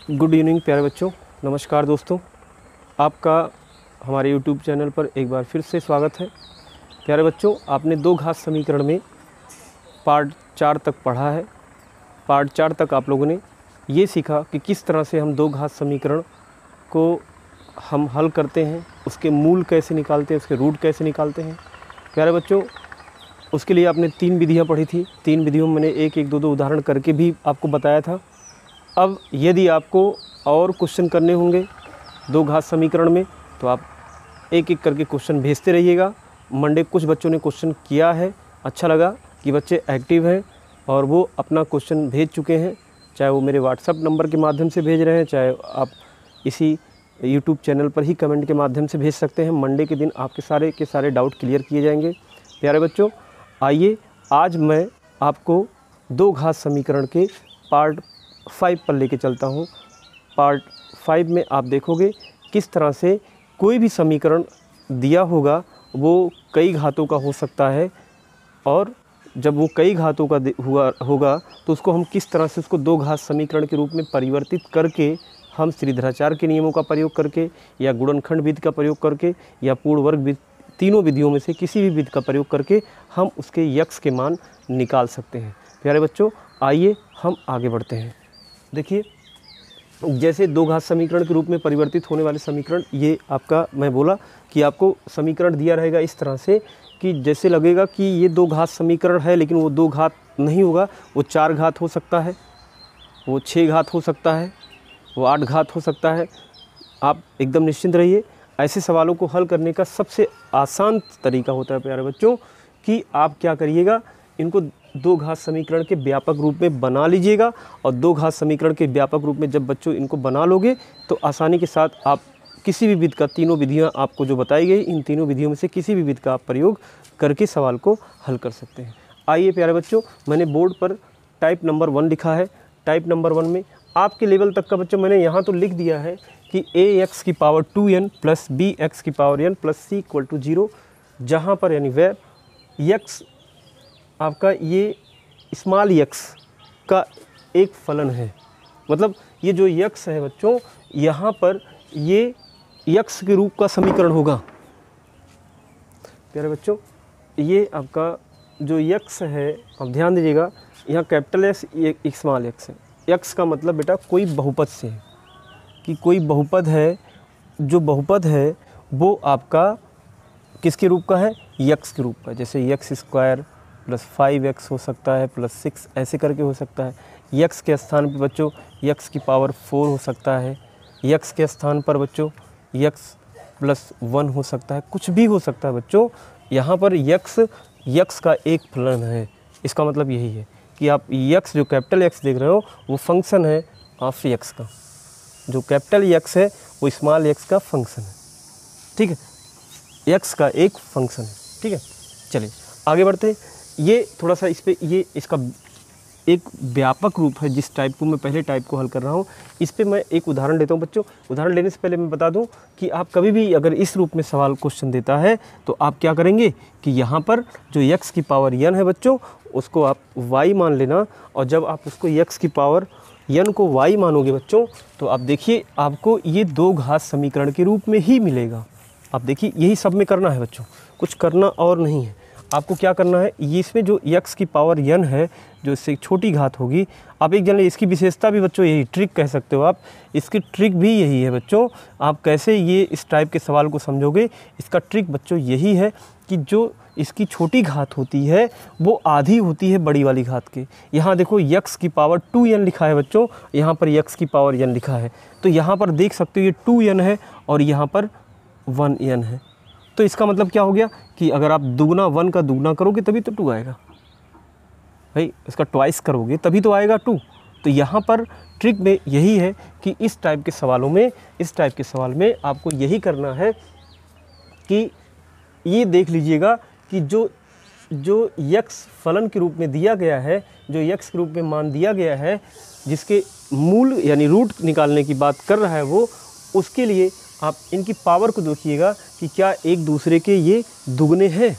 Good evening प्यारे बच्चों, नमस्कार दोस्तों। आपका हमारे YouTube चैनल पर एक बार फिर से स्वागत है। प्यारे बच्चों, आपने दो घात समीकरण में पार्ट 4 तक पढ़ा है। पार्ट 4 तक आप लोगों ने ये सीखा कि किस तरह से हम दो घात समीकरण को हम हल करते हैं, उसके मूल कैसे निकालते हैं, उसके रूट कैसे निकालते हैं। प्यारे बच्चों, उसके लिए आपने 3 विधियाँ पढ़ी थी। 3 विधियों में मैंने एक एक दो उदाहरण करके भी आपको बताया था। अब यदि आपको और क्वेश्चन करने होंगे दो घात समीकरण में, तो आप एक एक करके क्वेश्चन भेजते रहिएगा। मंडे कुछ बच्चों ने क्वेश्चन किया है, अच्छा लगा कि बच्चे एक्टिव हैं और वो अपना क्वेश्चन भेज चुके हैं, चाहे वो मेरे व्हाट्सएप नंबर के माध्यम से भेज रहे हैं, चाहे आप इसी यूट्यूब चैनल पर ही कमेंट के माध्यम से भेज सकते हैं। मंडे के दिन आपके सारे के सारे डाउट क्लियर किए जाएंगे। प्यारे बच्चों, आइए आज मैं आपको दो घात समीकरण के पार्ट 5 पर लेके चलता हूँ। पार्ट 5 में आप देखोगे किस तरह से कोई भी समीकरण दिया होगा वो कई घातों का हो सकता है, और जब वो कई घातों का होगा तो उसको हम किस तरह से उसको दो घात समीकरण के रूप में परिवर्तित करके हम श्रीधराचार्य के नियमों का प्रयोग करके या गुणनखंड विधि का प्रयोग करके या पूर्ण वर्ग विधि, तीनों विधियों में से किसी भी विधि का प्रयोग करके हम उसके यक्स के मान निकाल सकते हैं। प्यारे बच्चों, आइए हम आगे बढ़ते हैं। देखिए, जैसे दो घात समीकरण के रूप में परिवर्तित होने वाले समीकरण, ये आपका मैं बोला कि आपको समीकरण दिया रहेगा इस तरह से कि जैसे लगेगा कि ये दो घात समीकरण है, लेकिन वो दो घात नहीं होगा, वो 4 घात हो सकता है, वो 6 घात हो सकता है, वो 8 घात हो सकता है। आप एकदम निश्चिंत रहिए। ऐसे सवालों को हल करने का सबसे आसान तरीका होता है प्यारे बच्चों कि आप क्या करिएगा, इनको दो घात समीकरण के व्यापक रूप में बना लीजिएगा। और दो घात समीकरण के व्यापक रूप में जब बच्चों इनको बना लोगे तो आसानी के साथ आप किसी भी विधि का, तीनों विधियां आपको जो बताई गई, इन तीनों विधियों में से किसी भी विधि का आप प्रयोग करके सवाल को हल कर सकते हैं। आइए प्यारे बच्चों, मैंने बोर्ड पर टाइप नंबर 1 लिखा है। टाइप नंबर 1 में आपके लेवल तक का बच्चों मैंने यहाँ तो लिख दिया है कि ax की पावर 2n प्लस bx की power n plus c equal to 0, जहाँ पर यानी वेर x आपका ये स्मॉल x का एक फलन है। मतलब ये जो x है बच्चों, यहाँ पर ये x के रूप का समीकरण होगा। प्यारे बच्चों, ये आपका जो x है, आप ध्यान दीजिएगा, यहाँ कैपिटल S एक स्मॉल x है। x का मतलब बेटा कोई बहुपद से है कि कोई बहुपद है, जो बहुपद है वो आपका किसके रूप का है, x के रूप का। जैसे x स्क्वायर प्लस 5x हो सकता है प्लस 6, ऐसे करके हो सकता है। x के स्थान पर बच्चों x की पावर 4 हो सकता है, x के स्थान पर बच्चों x प्लस 1 हो सकता है, कुछ भी हो सकता है बच्चों। यहाँ पर x का एक फलन है। इसका मतलब यही है कि आप x जो कैपिटल X देख रहे हो वो फंक्शन है ऑफ x का। जो कैपिटल X है वो स्मॉल x का फंक्शन है, ठीक है, x का एक फंक्शन है, ठीक है। चलिए आगे बढ़ते हैं। ये थोड़ा सा इस पे, ये इसका एक व्यापक रूप है जिस टाइप को मैं पहले टाइप को हल कर रहा हूँ। इस पे मैं एक उदाहरण देता हूँ बच्चों। उदाहरण लेने से पहले मैं बता दूँ कि आप कभी भी अगर इस रूप में सवाल क्वेश्चन देता है तो आप क्या करेंगे कि यहाँ पर जो x की पावर n है बच्चों, उसको आप y मान लेना। और जब आप उसको x की पावर n को y मानोगे बच्चों, तो आप देखिए आपको ये दो घात समीकरण के रूप में ही मिलेगा। आप देखिए यही सब में करना है बच्चों, कुछ करना और नहीं है। आपको क्या करना है, ये इसमें जो x की पावर n है, जो इससे छोटी घात होगी, आप एक जाने इसकी विशेषता भी बच्चों यही ट्रिक कह सकते हो आप। इसकी ट्रिक भी यही है बच्चों। आप कैसे ये इस टाइप के सवाल को समझोगे, इसका ट्रिक बच्चों यही है कि जो इसकी छोटी घात होती है वो आधी होती है बड़ी वाली घात के। यहाँ देखो x की पावर 2n लिखा है बच्चों, यहाँ पर x की पावर n लिखा है, तो यहाँ पर देख सकते हो ये 2n है और यहाँ पर 1n है। तो इसका मतलब क्या हो गया कि अगर आप दुगना 1 का दुगना करोगे तभी तो 2 आएगा भाई, इसका ट्वाइस करोगे तभी तो आएगा 2। तो यहाँ पर ट्रिक में यही है कि इस टाइप के सवालों में, इस टाइप के सवाल में आपको यही करना है कि ये देख लीजिएगा कि जो x फलन के रूप में दिया गया है, जो x के रूप में मान दिया गया है, जिसके मूल यानी रूट निकालने की बात कर रहा है वो, उसके लिए आप इनकी पावर को देखिएगा कि क्या एक दूसरे के ये दुगने हैं।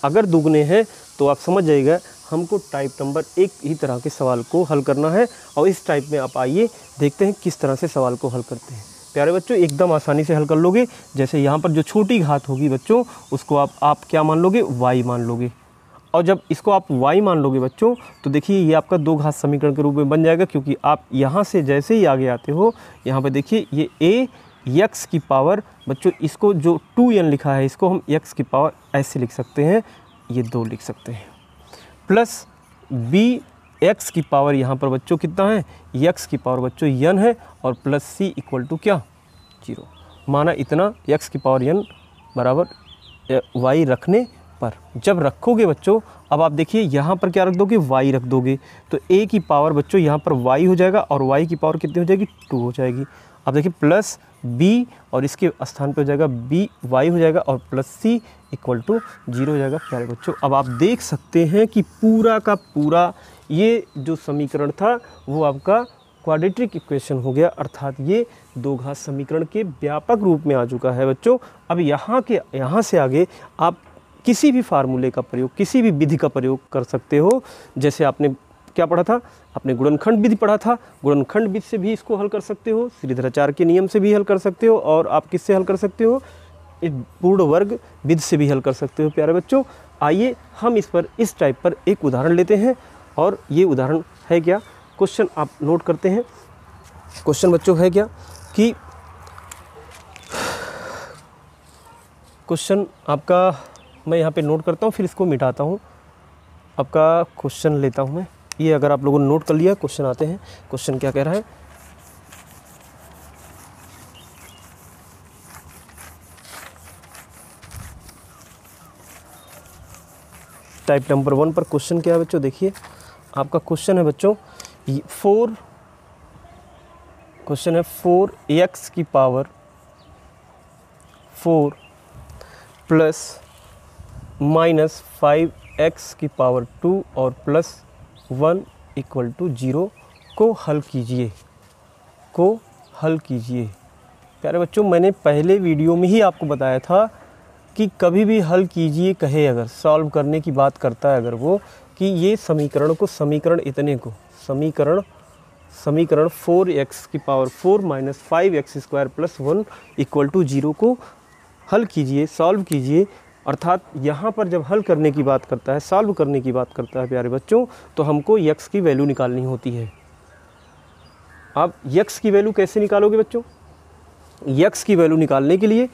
अगर दुगने हैं तो आप समझ जाइएगा हमको टाइप नंबर 1 ही तरह के सवाल को हल करना है। और इस टाइप में आप आइए देखते हैं किस तरह से सवाल को हल करते हैं। प्यारे बच्चों, एकदम आसानी से हल कर लोगे। जैसे यहाँ पर जो छोटी घात होगी बच्चों, उसको आप क्या मान लोगे, y मान लोगे। और जब इसको आप y मान लोगे बच्चों, तो देखिए ये आपका दो घात समीकरण के रूप में बन जाएगा, क्योंकि आप यहाँ से जैसे ही आगे आते हो, यहाँ पर देखिए ये a x की पावर बच्चों, इसको जो 2n लिखा है इसको हम x की पावर ऐसे लिख सकते हैं, ये 2 लिख सकते हैं, प्लस b x की पावर यहाँ पर बच्चों कितना है, x की पावर बच्चों n है, और प्लस c इक्वल टू क्या, 0। माना इतना x की पावर n बराबर y रखने पर। जब रखोगे बच्चों, अब आप देखिए यहाँ पर क्या रख दोगे, y रख दोगे, तो a की पावर बच्चों यहाँ पर y हो जाएगा, और y की पावर कितनी हो जाएगी, 2 हो जाएगी। अब देखिए प्लस b और इसके स्थान पे हो जाएगा b y हो जाएगा, और प्लस c इक्वल टू 0 हो जाएगा। प्यारे बच्चों, अब आप देख सकते हैं कि पूरा का पूरा ये जो समीकरण था वो आपका क्वाड्रेटिक इक्वेशन हो गया, अर्थात ये दो घात समीकरण के व्यापक रूप में आ चुका है बच्चों। अब यहाँ से आगे आप किसी भी फार्मूले का प्रयोग, किसी भी विधि का प्रयोग कर सकते हो। जैसे आपने क्या पढ़ा था, आपने गुणनखंड विधि पढ़ा था, गुणनखंड विधि से भी इसको हल कर सकते हो, श्रीधराचार्य के नियम से भी हल कर सकते हो, और आप किससे हल कर सकते हो, इस पूर्ण वर्ग विधि से भी हल कर सकते हो। प्यारे बच्चों, आइए हम इस टाइप पर एक उदाहरण लेते हैं, और ये उदाहरण है क्या, क्वेश्चन आप नोट करते हैं। क्वेश्चन बच्चों है क्या कि क्वेश्चन आपका, मैं यहाँ पे नोट करता हूँ, फिर इसको मिटाता हूँ। आपका क्वेश्चन लेता हूँ मैं, ये अगर आप लोगों ने नोट कर लिया, क्वेश्चन आते हैं। क्वेश्चन क्या कह रहा है, टाइप नंबर 1 पर क्वेश्चन क्या है बच्चों, देखिए आपका क्वेश्चन है बच्चों 4x की पावर 4 प्लस माइनस 5x की पावर 2 और प्लस 1 इक्वल टू 0 को हल कीजिए। प्यारे बच्चों, मैंने पहले वीडियो में ही आपको बताया था कि कभी भी हल कीजिए कहे, अगर सॉल्व करने की बात करता है अगर वो, कि ये समीकरण को समीकरण 4x की power 4 minus 5x square plus 1 equal to 0 को हल कीजिए, सॉल्व कीजिए। अर्थात यहाँ पर जब हल करने की बात करता है, सॉल्व करने की बात करता है प्यारे बच्चों, तो हमको x की वैल्यू निकालनी होती है। आप x की वैल्यू कैसे निकालोगे बच्चों, x की वैल्यू निकालने के लिए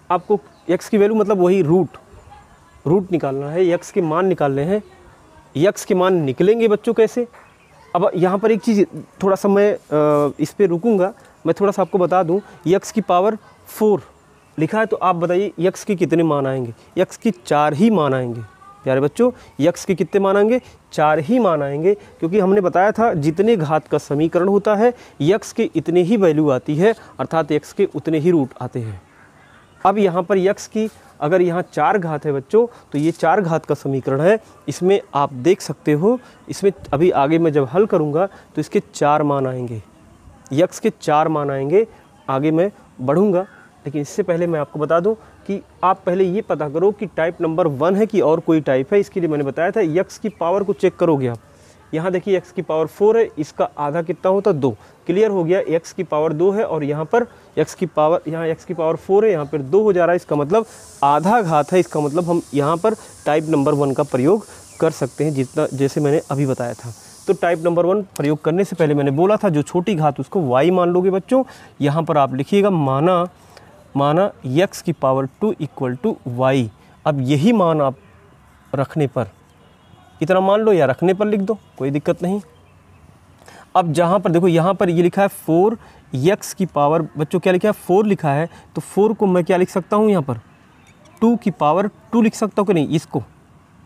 आपको x की वैल्यू मतलब वही रूट निकालना है, x के मान निकालने हैं। x के मान निकलेंगे बच्चों कैसे, अब यहाँ पर एक चीज़ थोड़ा सा मैं इस पे रुकूंगा, मैं थोड़ा सा आपको बता दूं, x की पावर 4 लिखा है, तो आप बताइए x के कितने मान आएंगे, x के 4 ही मान आएंगे। प्यारे बच्चों, x के कितने मान आएंगे, 4 ही मान आएंगे, क्योंकि हमने बताया था जितने घात का समीकरण होता है x के इतने ही वैल्यू आती है, अर्थात x के उतने ही रूट आते हैं। अब यहाँ पर x की अगर यहाँ 4 घात है बच्चों, तो ये 4 घात का समीकरण है। इसमें आप देख सकते हो, इसमें अभी आगे मैं जब हल करूँगा तो इसके 4 मान आएंगे, x के 4 मान आएंगे। आगे मैं बढ़ूँगा, लेकिन इससे पहले मैं आपको बता दूं कि आप पहले ये पता करो कि टाइप नंबर 1 है कि और कोई टाइप है। इसके लिए मैंने बताया था x की पावर को चेक करोगे आप। यहाँ देखिए x की पावर 4 है, इसका आधा कितना होता है, 2। क्लियर हो गया, x की पावर 2 है, और यहाँ पर x की पावर 4 है, यहाँ पर 2 हो जा रहा है, इसका मतलब आधा घात है। इसका मतलब हम यहाँ पर टाइप नंबर 1 का प्रयोग कर सकते हैं, जैसे मैंने अभी बताया था। तो टाइप नंबर 1 प्रयोग करने से पहले मैंने बोला था जो छोटी घात उसको y मान लोगे बच्चों। यहाँ पर आप लिखिएगा माना x की पावर 2 इक्वल टू y। अब यही मान आप रखने पर, इतना मान लो या रखने पर लिख दो, कोई दिक्कत नहीं। अब जहाँ पर देखो, यहाँ पर ये लिखा है 4x की पावर बच्चों क्या लिखा है, 4 लिखा है, तो 4 को मैं क्या लिख सकता हूँ, यहाँ पर 2 की पावर 2 लिख सकता हूँ कि नहीं, इसको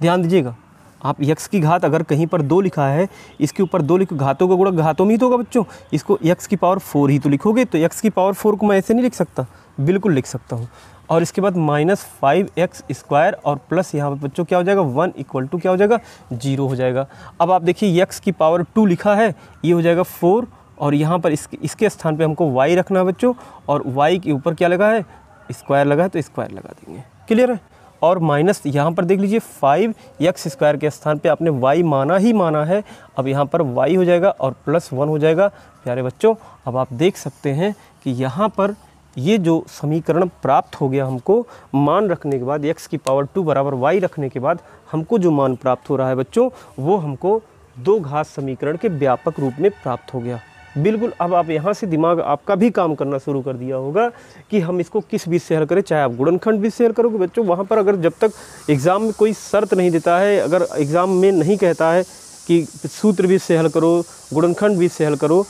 ध्यान दीजिएगा। आप x की घात अगर कहीं पर 2 लिखा है, इसके ऊपर 2 लिखो, घातों का गुणा घातों में ही तो होगा बच्चों, इसको x की पावर 4 ही तो लिखोगे। तो x की पावर 4 को मैं ऐसे नहीं लिख सकता, बिल्कुल लिख सकता हूँ। और इसके बाद माइनस 5x स्क्वायर और प्लस यहाँ पर बच्चों क्या हो जाएगा, 1 इक्वल टू क्या हो जाएगा, 0 हो जाएगा। अब आप देखिए x की पावर 2 लिखा है, ये हो जाएगा 4, और यहाँ पर इसके स्थान पे हमको y रखना है बच्चों, और y के ऊपर क्या लगा है, स्क्वायर लगा है, तो स्क्वायर लगा देंगे। क्लियर है। और माइनस यहाँ पर देख लीजिए 5x² के स्थान पे आपने y माना ही माना है। अब यहाँ पर y हो जाएगा और +1 हो जाएगा। प्यारे बच्चों, अब आप देख सकते हैं कि यहाँ पर ये जो समीकरण प्राप्त हो गया हमको, मान रखने के बाद x⁻² बराबर y रखने के बाद हमको जो मान प्राप्त हो रहा है बच्चों, वो हमको दो घात समीकरण के व्यापक रूप में प्राप्त हो गया। बिल्कुल, अब आप यहाँ से दिमाग आपका भी काम करना शुरू कर दिया होगा कि हम इसको किस बीज से हल करें। चाहे आप गुणनखंड बीज से हल करोगे बच्चों, वहाँ पर अगर जब तक एग्ज़ाम में कोई शर्त नहीं देता है, अगर एग्ज़ाम में नहीं कहता है कि सूत्र बीज से हल करो, गुणनखंड बीज से हल करो,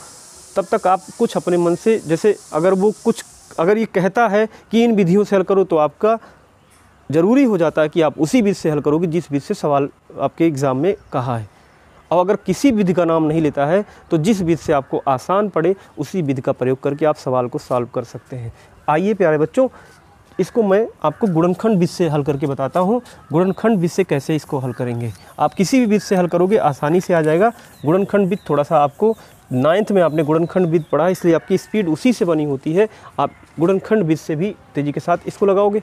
तब तक आप कुछ अपने मन से, जैसे अगर ये कहता है कि इन विधियों से हल करो, तो आपका ज़रूरी हो जाता है कि आप उसी बीज से हल करोगे जिस बीज से सवाल आपके एग्ज़ाम में कहा है। और अगर किसी विधि का नाम नहीं लेता है तो जिस विधि से आपको आसान पड़े उसी विधि का प्रयोग करके आप सवाल को सॉल्व कर सकते हैं। आइए प्यारे बच्चों, इसको मैं आपको गुणनखंड बीज से हल करके बताता हूँ। गुणनखंड बीज से कैसे इसको हल करेंगे, आप किसी भी बीज से हल करोगे आसानी से आ जाएगा। गुणनखंड बीज थोड़ा सा आपको 9th में आपने गुणनखंड बीज पढ़ा, इसलिए आपकी स्पीड उसी से बनी होती है। आप गुणनखंड बीज से भी तेज़ी के साथ इसको लगाओगे।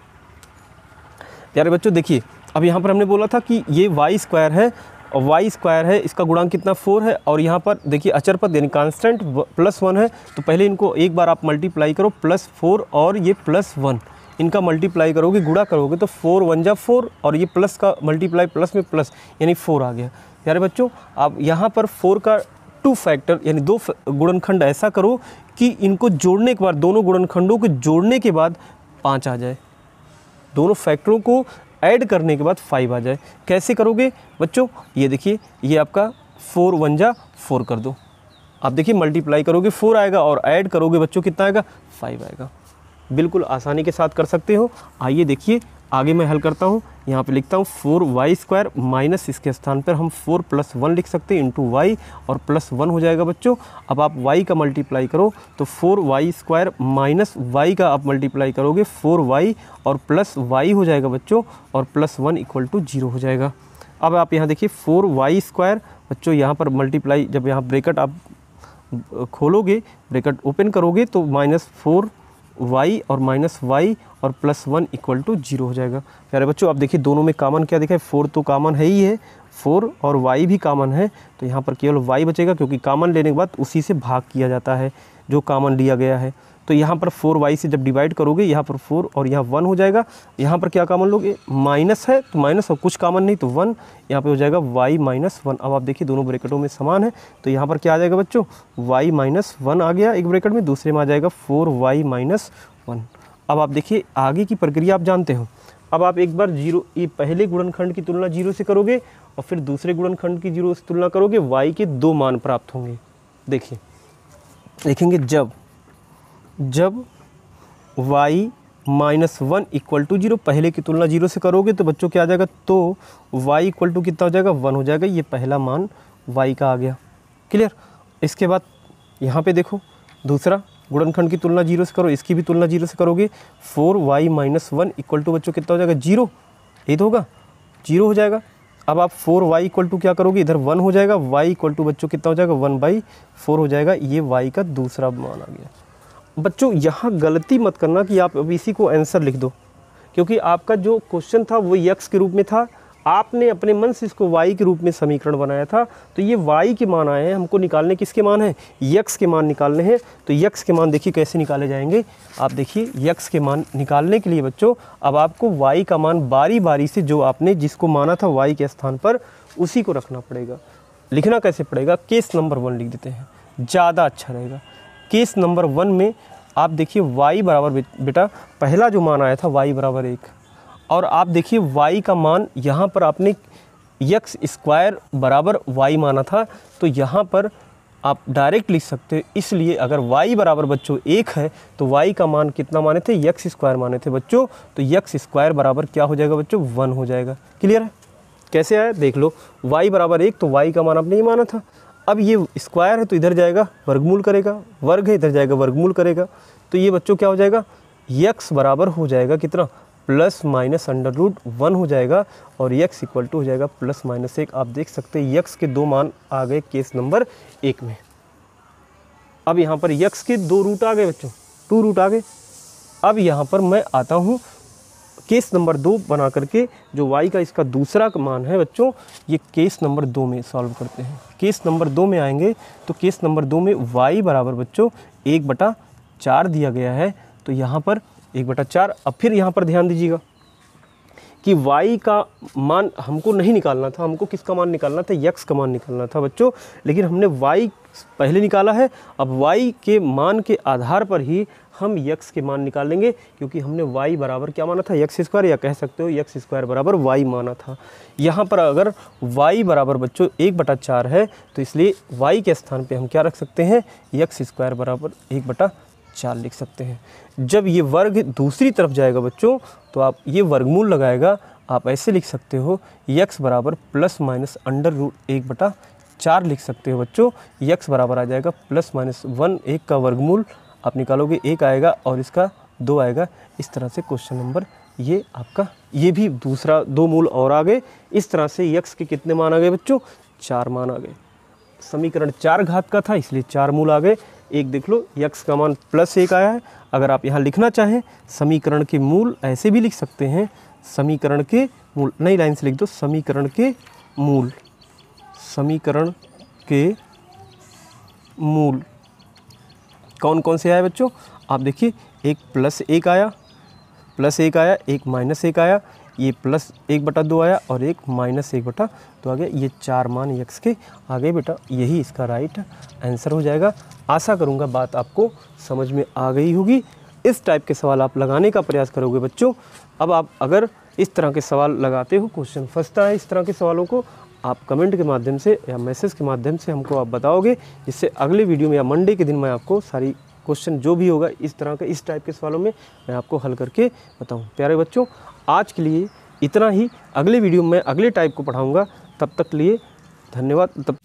प्यारे बच्चों देखिए, अब यहाँ पर हमने बोला था कि ये y² है और y² है, इसका गुणांक कितना 4 है, और यहाँ पर देखिए अचर पद यानी कांस्टेंट +1 है। तो पहले इनको एक बार आप मल्टीप्लाई करो, +4 और ये +1, इनका मल्टीप्लाई करोगे, गुणा करोगे तो 4 1 जा 4, और ये प्लस का मल्टीप्लाई प्लस में प्लस यानी 4 आ गया। प्यारे बच्चों, आप यहाँ पर 4 का 2 फैक्टर यानी 2 गुणनखंड ऐसा करो कि इनको जोड़ने के बाद, दोनों गुणनखंडों को जोड़ने के बाद 5 आ जाए, दोनों फैक्टरों को ऐड करने के बाद 5 आ जाए। कैसे करोगे बच्चों, ये देखिए, ये आपका 4 1 जा 4 कर दो, आप देखिए मल्टीप्लाई करोगे 4 आएगा और ऐड करोगे बच्चों कितना आएगा, 5 आएगा। बिल्कुल आसानी के साथ कर सकते हो। आइए देखिए आगे मैं हल करता हूँ। यहाँ पे लिखता हूँ 4y² माइनस इसके स्थान पर हम 4 + 1 लिख सकते हैं इंटू y, और +1 हो जाएगा बच्चों। अब आप y का मल्टीप्लाई करो तो 4y² माइनस y का आप मल्टीप्लाई करोगे 4y और प्लस y हो जाएगा बच्चों, और +1 = 0 हो जाएगा। अब आप यहाँ देखिए 4y² बच्चों, यहाँ पर मल्टीप्लाई, जब यहाँ ब्रैकेट आप खोलोगे, ब्रैकेट ओपन करोगे तो -4y और -y और +1 = 0 हो जाएगा। प्यारे बच्चों, आप देखिए दोनों में कॉमन क्या दिखा है, 4 तो कॉमन है ही है, 4 और y भी कॉमन है, तो यहाँ पर केवल y बचेगा, क्योंकि कॉमन लेने के बाद उसी से भाग किया जाता है जो कॉमन लिया गया है। तो यहाँ पर 4y से जब डिवाइड करोगे, यहाँ पर 4 और यहाँ 1 हो जाएगा। यहाँ पर क्या कॉमन लोगे, माइनस है तो माइनस, और कुछ कॉमन नहीं तो 1, यहाँ पे हो जाएगा y - 1। अब आप देखिए दोनों ब्रैकेटों में समान है, तो यहाँ पर क्या आ जाएगा बच्चों, y - 1 आ गया एक ब्रैकेट में, दूसरे में आ जाएगा 4y - 1। अब आप देखिए आगे की प्रक्रिया आप जानते हो। अब आप एक बार ये पहले गुणनखंड की तुलना 0 से करोगे और फिर दूसरे गुणनखंड की 0 से तुलना करोगे, y के 2 मान प्राप्त होंगे। देखिए देखेंगे जब y - 1 = 0, पहले की तुलना 0 से करोगे तो बच्चों क्या आ जाएगा, तो y = कितना हो जाएगा, 1 हो जाएगा। ये पहला मान y का आ गया। क्लियर। इसके बाद यहाँ पे देखो, दूसरा गुणनखंड की तुलना 0 से करो, इसकी भी तुलना 0 से करोगे, 4y - 1 = बच्चों कितना हो जाएगा, 0, यही तो होगा, 0 हो जाएगा। अब आप 4y = क्या करोगे, इधर 1 हो जाएगा, y = बच्चों कितना हो जाएगा, 1/4 हो जाएगा। ये y का दूसरा मान आ गया। बच्चों यहाँ गलती मत करना कि आप अब इसी को आंसर लिख दो, क्योंकि आपका जो क्वेश्चन था वो x के रूप में था, आपने अपने मन से इसको y के रूप में समीकरण बनाया था। तो ये y के मान आए हैं, हमको निकालने किसके मान हैं, x के मान निकालने हैं। तो x के मान देखिए कैसे निकाले जाएंगे। आप देखिए x के मान निकालने के लिए बच्चों, अब आपको y का मान बारी बारी से, जो आपने जिसको माना था y के स्थान पर, उसी को रखना पड़ेगा। लिखना कैसे पड़ेगा, केस नंबर 1 लिख देते हैं, ज़्यादा अच्छा रहेगा। केस नंबर 1 में आप देखिए y बराबर, बेटा पहला जो मान आया था y = 1, और आप देखिए y का मान यहाँ पर आपने x² बराबर y माना था, तो यहाँ पर आप डायरेक्ट लिख सकते हो। इसलिए अगर y बराबर बच्चों 1 है तो y का मान कितना माने थे, x² माने थे बच्चों, तो x² बराबर क्या हो जाएगा बच्चों, 1 हो जाएगा। क्लियर है। कैसे आया देख लो, y बराबर 1 तो y का मान आपने ही माना था। अब ये स्क्वायर है तो इधर जाएगा वर्गमूल करेगा, वर्ग है इधर जाएगा वर्गमूल करेगा, तो ये बच्चों क्या हो जाएगा, x बराबर हो जाएगा कितना, ±√1 हो जाएगा, और x = हो जाएगा ±1। आप देख सकते हैं x के 2 मान आ गए केस नंबर 1 में। अब यहाँ पर x के 2 रूट आ गए बच्चों, 2 रूट आ गए। अब यहाँ पर मैं आता हूँ केस नंबर 2 बना करके जो y का इसका दूसरा का मान है बच्चों, ये केस नंबर 2 में सॉल्व करते हैं। केस नंबर 2 में आएंगे तो केस नंबर 2 में y बराबर बच्चों 1/4 दिया गया है। तो यहाँ पर 1/4। अब फिर यहाँ पर ध्यान दीजिएगा कि y का मान हमको नहीं निकालना था, हमको किसका मान निकालना था, x का मान निकालना था बच्चों। लेकिन हमने y पहले निकाला है, अब y के मान के आधार पर ही हम x के मान निकालेंगे, क्योंकि हमने y बराबर क्या माना था, x², या कह सकते हो x² बराबर y माना था। यहाँ पर अगर y बराबर बच्चों 1/4 है तो इसलिए y के स्थान पे हम क्या रख सकते हैं, x² बराबर 1/4 लिख सकते हैं। जब ये वर्ग दूसरी तरफ जाएगा बच्चों तो आप ये वर्गमूल लगाएगा, आप ऐसे लिख सकते हो x बराबर ±√1/4 लिख सकते हो बच्चों। x बराबर आ जाएगा ±1, 1 का वर्गमूल आप निकालोगे 1 आएगा और इसका 2 आएगा। इस तरह से क्वेश्चन नंबर ये आपका, ये भी दूसरा 2 मूल और आ गए। इस तरह से x के कितने मान आ गए बच्चों, 4 मान आ गए। समीकरण 4 घात का था इसलिए 4 मूल आ गए। एक देख लो x का मान +1 आया है। अगर आप यहाँ लिखना चाहें समीकरण के मूल ऐसे भी लिख सकते हैं, समीकरण के मूल, नई लाइन से लिख दो, समीकरण के मूल, समीकरण के मूल कौन कौन से आए बच्चों, आप देखिए एक +1 आया, +1 आया, एक -1 आया, ये +1/2 आया और एक -1/2 आ गया। ये 4 मान x के आ गए बेटा, यही इसका राइट आंसर हो जाएगा। आशा करूँगा बात आपको समझ में आ गई होगी। इस टाइप के सवाल आप लगाने का प्रयास करोगे बच्चों। अब आप अगर इस तरह के सवाल लगाते हो, क्वेश्चन फंसता है इस तरह के सवालों को, आप कमेंट के माध्यम से या मैसेज के माध्यम से हमको आप बताओगे, जिससे अगले वीडियो में या मंडे के दिन मैं आपको सारी क्वेश्चन जो भी होगा इस तरह के, इस टाइप के सवालों में मैं आपको हल करके बताऊं। प्यारे बच्चों, आज के लिए इतना ही। अगले वीडियो में अगले टाइप को पढ़ाऊंगा। तब तक लिए धन्यवाद।